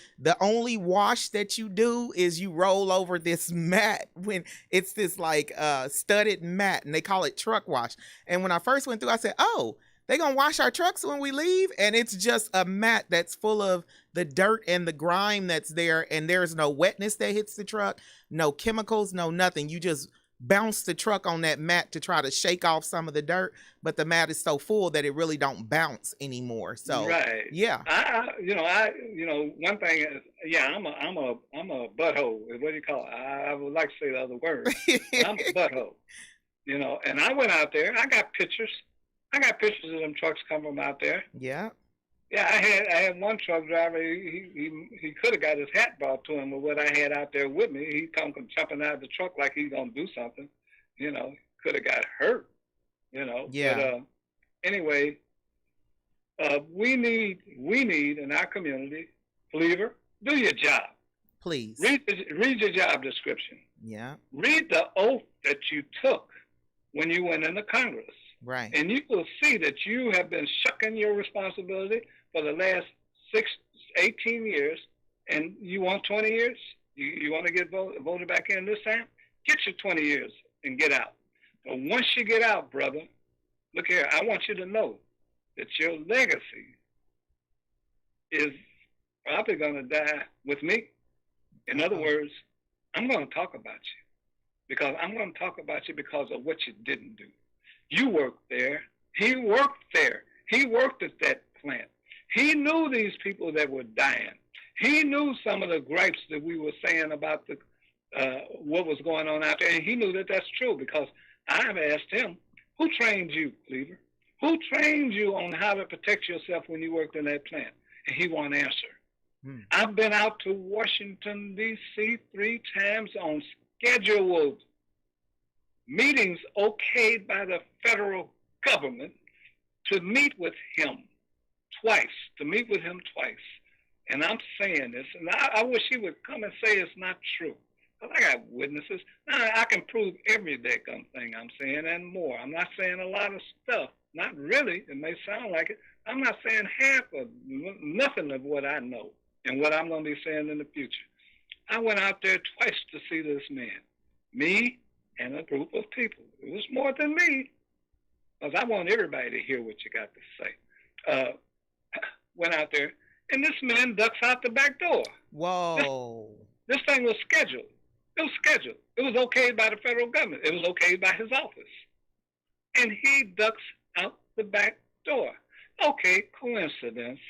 Speaker 1: only wash that you do is you roll over this mat when it's this like studded mat, and they call it truck wash. And when I first went through, I said, "Oh, they gonna wash our trucks when we leave?" And it's just a mat that's full of the dirt and the grime that's there, and there's no wetness that hits the truck, no chemicals, no nothing. You just bounce the truck on that mat to try to shake off some of the dirt, but the mat is so full that it really don't bounce anymore. So
Speaker 2: right.
Speaker 1: Yeah.
Speaker 2: One thing is, yeah, I'm a butthole. What do you call it? I would like to say the other word. I'm a butthole. And I went out there. I got pictures of them trucks coming from out there.
Speaker 1: Yeah.
Speaker 2: Yeah, I had one truck driver. He could have got his hat brought to him with what I had out there with me. He come jumping out of the truck like he's gonna do something. Could have got hurt.
Speaker 1: Yeah.
Speaker 2: But anyway, we need in our community, Cleaver, do your job.
Speaker 1: Please.
Speaker 2: Read your job description.
Speaker 1: Yeah.
Speaker 2: Read the oath that you took when you went into Congress.
Speaker 1: Right.
Speaker 2: And you will see that you have been shucking your responsibility for the last 18 years, and you want 20 years? You want to get voted back in this time? Get your 20 years and get out. But once you get out, brother, look here, I want you to know that your legacy is probably going to die with me. In other words, I'm going to talk about you because I'm going to talk about you because of what you didn't do. You worked there. He worked there. He worked at that plant. He knew these people that were dying. He knew some of the gripes that we were saying about what was going on out there, and he knew that that's true because I've asked him, who trained you, Cleaver? Who trained you on how to protect yourself when you worked in that plant? And he won't answer. I've been out to Washington, D.C. 3 times on scheduled meetings okayed by the federal government to meet with him twice. And I'm saying this, and I wish he would come and say it's not true. Because I got witnesses. Now, I can prove every damn thing I'm saying and more. I'm not saying a lot of stuff. Not really. It may sound like it. I'm not saying nothing of what I know and what I'm going to be saying in the future. I went out there twice to see this man. Me and a group of people. It was more than me, because I want everybody to hear what you got to say. Went out there, and this man ducks out the back door. This
Speaker 1: Whoa.
Speaker 2: this thing was scheduled. It was scheduled. It was okayed by the federal government. It was okayed by his office. And he ducks out the back door. Okay, coincidence.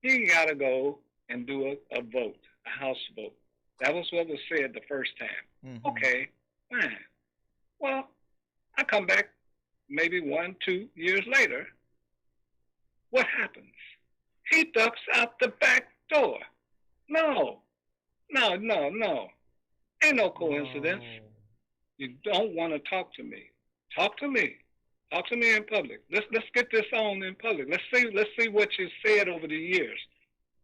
Speaker 2: He got to go and do a vote, a House vote. That was what was said the first time.
Speaker 1: Mm-hmm.
Speaker 2: Okay, fine. Well, I come back maybe 1-2 years later. What happens? He ducks out the back door. No, no, no, no. Ain't no coincidence.
Speaker 1: Whoa.
Speaker 2: You don't want to talk to me. Talk to me. Talk to me in public. Let's get this on in public. Let's see what you said over the years.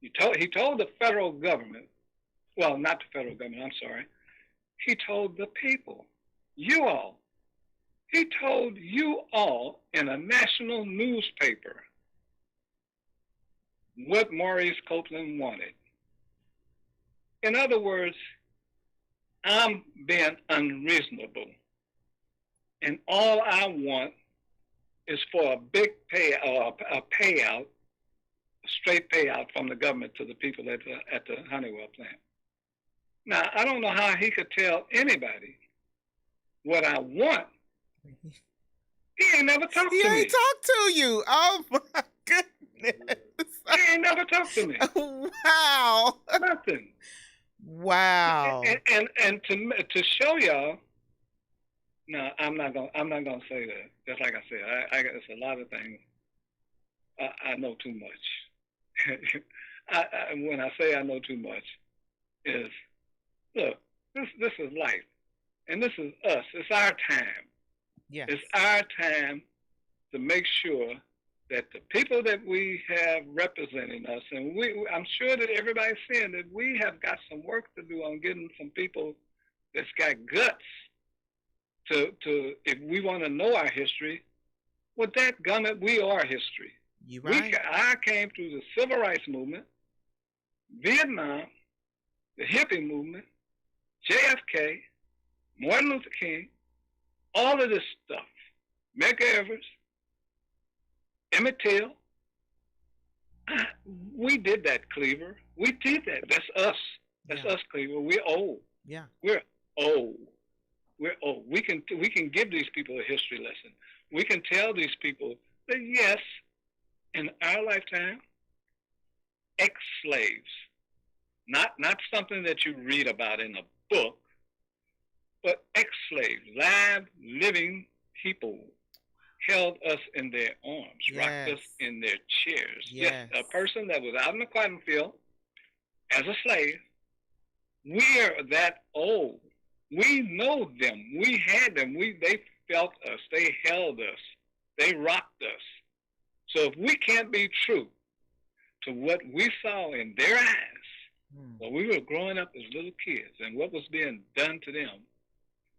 Speaker 2: He told the federal government. Well, not the federal government. I'm sorry. He told the people. You all. He told you all in a national newspaper what Maurice Copeland wanted. In other words, I'm being unreasonable. And all I want is for a big payout, a straight payout from the government to the people at the Honeywell plant. Now, I don't know how he could tell anybody what I want. He ain't never talked to me.
Speaker 1: He ain't talked to you. Oh my goodness.
Speaker 2: He ain't never talked to me.
Speaker 1: Wow.
Speaker 2: Nothing.
Speaker 1: Wow.
Speaker 2: And to show y'all, no, I'm not gonna say that. Just like I said, it's a lot of things. I know too much. When I say I know too much, is look, this is life, and this is us. It's our time.
Speaker 1: Yes.
Speaker 2: It's our time to make sure that the people that we have representing us, and I'm sure that everybody's saying that we have got some work to do on getting some people that's got guts to if we want to know our history, well, that gummit, we are history.
Speaker 1: You right.
Speaker 2: I came through the civil rights movement, Vietnam, the hippie movement, JFK, Martin Luther King, all of this stuff. Medgar Evers, Emmett Till. We did that, Cleaver. We did that. That's us. That's us, Cleaver. We're old.
Speaker 1: Yeah.
Speaker 2: We're old. We're old. We can give these people a history lesson. We can tell these people that yes, in our lifetime, ex-slaves, not something that you read about in a book, but ex-slaves, live, living people held us in their arms, rocked us in their chairs. Yes, a person that was out in the cotton field as a slave. We're that old. We know them. We had them. They felt us. They held us. They rocked us. So if we can't be true to what we saw in their eyes when we were growing up as little kids and what was being done to them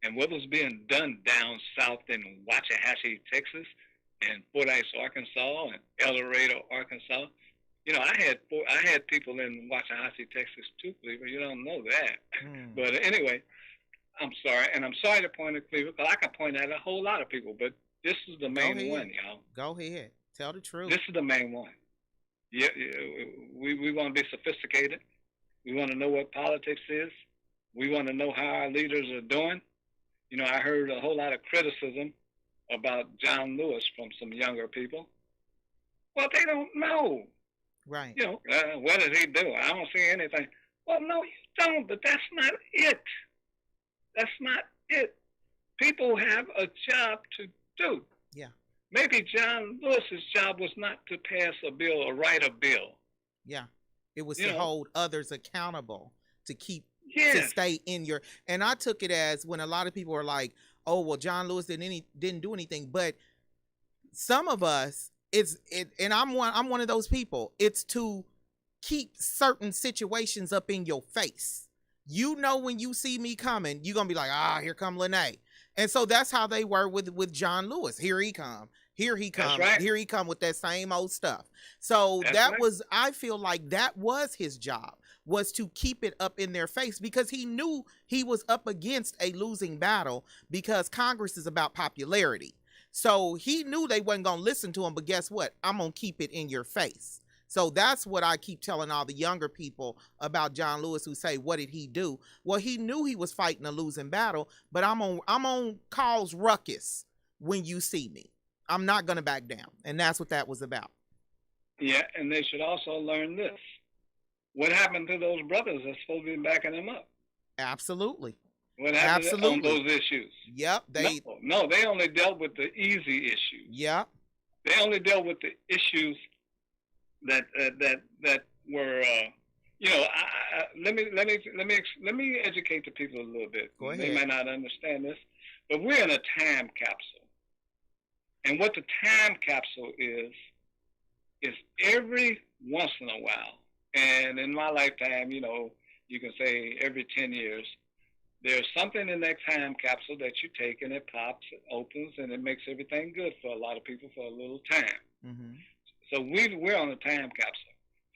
Speaker 2: and what was being done down south in Waxahachie, Texas, and Fordyce, Arkansas, and El Dorado, Arkansas. You know, I had people in Waxahachie, Texas too, Cleaver. You don't know that. But anyway, I'm sorry. And I'm sorry to point at Cleaver because I can point at a whole lot of people, but this is the main one, y'all.
Speaker 1: Go ahead. Tell the truth.
Speaker 2: This is the main one. Yeah, we want to be sophisticated. We want to know what politics is. We want to know how our leaders are doing. You know, I heard a whole lot of criticism about John Lewis from some younger people. Well, they don't know.
Speaker 1: Right.
Speaker 2: You know, what does he do? I don't see anything. Well, no, you don't, but that's not it. That's not it. People have a job to do.
Speaker 1: Yeah.
Speaker 2: Maybe John Lewis's job was not to pass a bill or write a bill.
Speaker 1: Yeah. It was to hold others accountable, to keep,
Speaker 2: yes,
Speaker 1: to stay in your, and I took it as when a lot of people are like, oh, well, John Lewis didn't do anything. But some of us, and I'm one of those people, it's to keep certain situations up in your face. You know, when you see me coming, you're going to be like, here come Lene. And so that's how they were with John Lewis. Here he come. Here he comes.
Speaker 2: Right.
Speaker 1: Here he come with that same old stuff. So that was, I feel like that was his job, was to keep it up in their face, because he knew he was up against a losing battle, because Congress is about popularity. So he knew they wasn't going to listen to him, but guess what? I'm going to keep it in your face. So that's what I keep telling all the younger people about John Lewis who say, what did he do? Well, he knew he was fighting a losing battle, but I'm on cause ruckus when you see me. I'm not gonna back down. And that's what that was about.
Speaker 2: Yeah, and they should also learn this. What happened to those brothers that's supposed to be backing them up?
Speaker 1: Absolutely.
Speaker 2: What happened on
Speaker 1: Absolutely.
Speaker 2: those issues?
Speaker 1: Yep.
Speaker 2: No, they only dealt with the easy issues.
Speaker 1: Yep.
Speaker 2: They only dealt with the issues that were, let me educate the people a little bit.
Speaker 1: Go ahead.
Speaker 2: They might not understand this, but we're in a time capsule, and what the time capsule is every once in a while, and in my lifetime, you can say every 10 years, there's something in that time capsule that you take and it pops, it opens, and it makes everything good for a lot of people for a little time.
Speaker 1: Mm-hmm.
Speaker 2: So we're on a time capsule.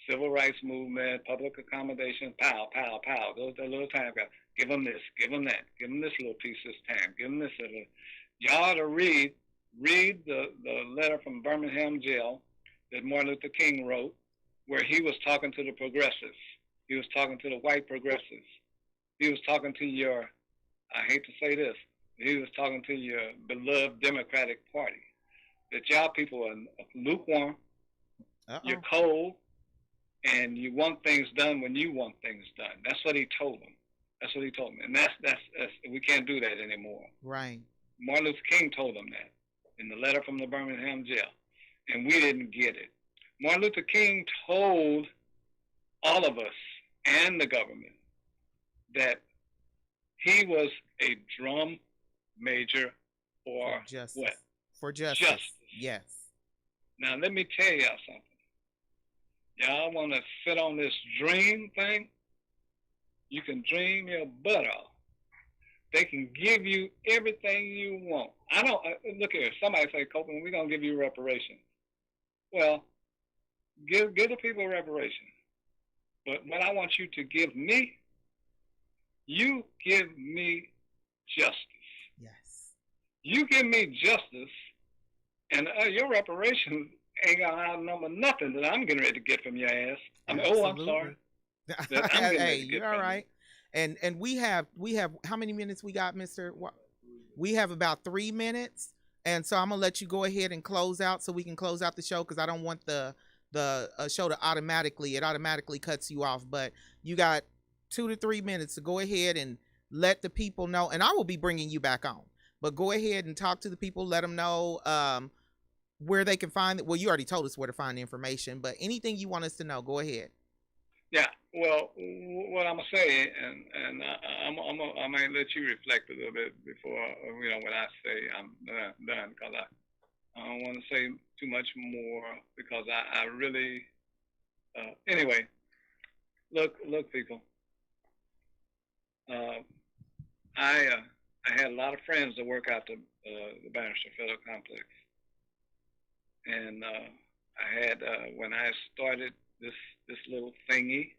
Speaker 2: Civil rights movement, public accommodation, pow, pow, pow. Those are little time capsules. Give them this, give them that, give them this little piece this time, give them this little. Y'all ought to read the letter from Birmingham jail that Martin Luther King wrote, where he was talking to the progressives. He was talking to the white progressives. He was talking to your, I hate to say this, he was talking to your beloved Democratic Party. That y'all people are lukewarm, you're cold, and you want things done when you want things done. That's what he told them. That's what he told them. And that's we can't do that anymore.
Speaker 1: Right.
Speaker 2: Martin Luther King told them that in the letter from the Birmingham jail. And we didn't get it. Martin Luther King told all of us and the government that he was a drum major for
Speaker 1: justice.
Speaker 2: What?
Speaker 1: For justice. Justice. Yes.
Speaker 2: Now, let me tell y'all something. Y'all want to sit on this dream thing? You can dream your butt off. They can give you everything you want. I don't, look here, somebody say, Copeland, we're going to give you reparations. Well, give the people reparations. But what I want you to give me, you give me justice.
Speaker 1: Yes.
Speaker 2: You give me justice, and your reparations ain't gonna outnumber nothing that I'm getting ready to get from your ass. I'm sorry.
Speaker 1: Hey, you're all right. And we have how many minutes we got, Mr.? We have about 3 minutes, and so I'm gonna let you go ahead and close out so we can close out the show because I don't want the show to automatically cuts you off. But you got 2 to 3 minutes to go ahead and let the people know, and I will be bringing you back on. But go ahead and talk to the people, let them know where they can find it. Well, you already told us where to find the information, but anything you want us to know, go ahead.
Speaker 2: Yeah, well, what I'm gonna say, and I might let you reflect a little bit before when I say I'm done, because I don't want to say too much more because I really anyway. Look, people. I had a lot of friends that work out the Bannister Federal Complex, and I had when I started this little thingy,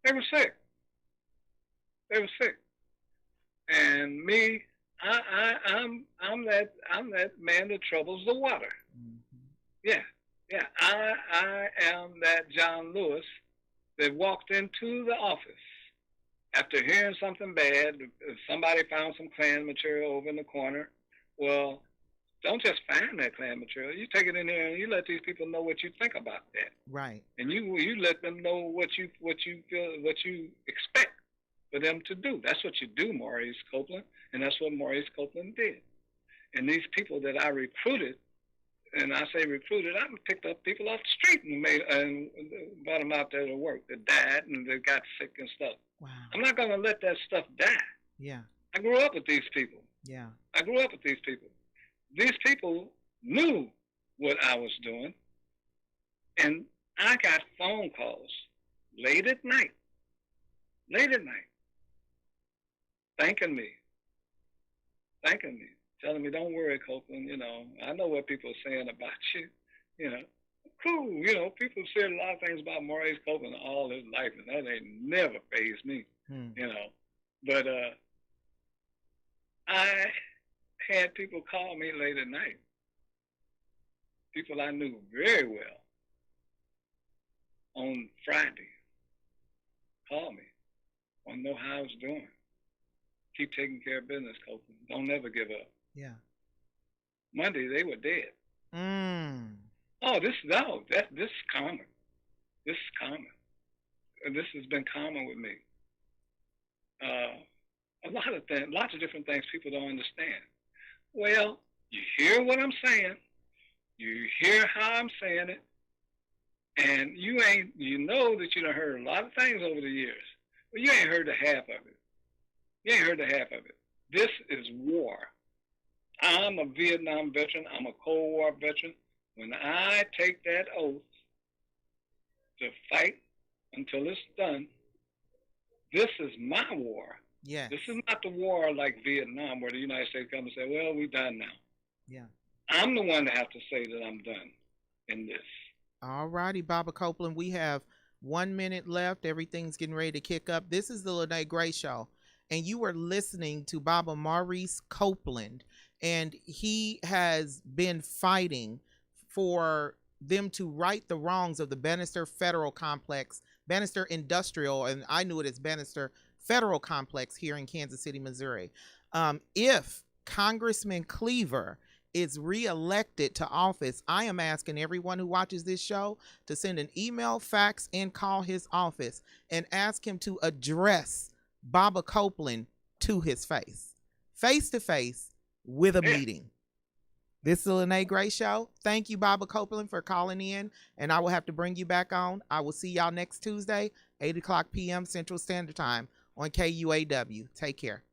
Speaker 2: they were sick. They were sick, and me, I'm that man that troubles the water. Mm-hmm. Yeah. I am that John Lewis that walked into the office after hearing something bad. Somebody found some Klan material over in the corner. Well, don't just find that Klan material. You take it in there and you let these people know what you think about that.
Speaker 1: Right.
Speaker 2: And you let them know what you feel, what you expect for them to do. That's what you do, Maurice Copeland, and that's what Maurice Copeland did. And these people that I recruited, and I say recruited, I picked up people off the street and brought them out there to work that died and they got sick and stuff.
Speaker 1: Wow.
Speaker 2: I'm not going to let that stuff die.
Speaker 1: Yeah.
Speaker 2: I grew up with these people.
Speaker 1: Yeah.
Speaker 2: I grew up with these people. These people knew what I was doing, and I got phone calls late at night, thanking me, telling me, don't worry, Copeland, I know what people are saying about you, cool, people said a lot of things about Maurice Copeland all his life, and that ain't never fazed me, but I had people call me late at night people I knew very well on Friday called me. Want to know how I was doing. Keep taking care of business, Copeland. Don't ever give up.
Speaker 1: Yeah.
Speaker 2: Monday, they were dead.
Speaker 1: Mm.
Speaker 2: Oh, this is common. This is common. This has been common with me. A lot of things, lots of different things people don't understand. Well, you hear what I'm saying, you hear how I'm saying it, and you know that you done heard a lot of things over the years, but you ain't heard the half of it. You ain't heard the half of it. This is war. I'm a Vietnam veteran. I'm a Cold War veteran. When I take that oath to fight until it's done, this is my war.
Speaker 1: Yes.
Speaker 2: This is not the war like Vietnam where the United States comes and say, well, we're done now.
Speaker 1: Yeah.
Speaker 2: I'm the one that have to say that I'm done in this.
Speaker 1: All righty, Baba Copeland. We have 1 minute left. Everything's getting ready to kick up. This is the Lene Gray Show, and you are listening to Baba Maurice Copeland, and he has been fighting for them to right the wrongs of the Bannister Federal Complex, Bannister Industrial, and I knew it as Bannister Federal Complex here in Kansas City, Missouri. If Congressman Cleaver is reelected to office, I am asking everyone who watches this show to send an email, fax, and call his office and ask him to address Baba Copeland to his face to face with a meeting. This is the Lene Gray Show. Thank you, Baba Copeland, for calling in, and I will have to bring you back on. I will see y'all next Tuesday, 8 o'clock p.m. Central Standard Time on KUAW. Take care.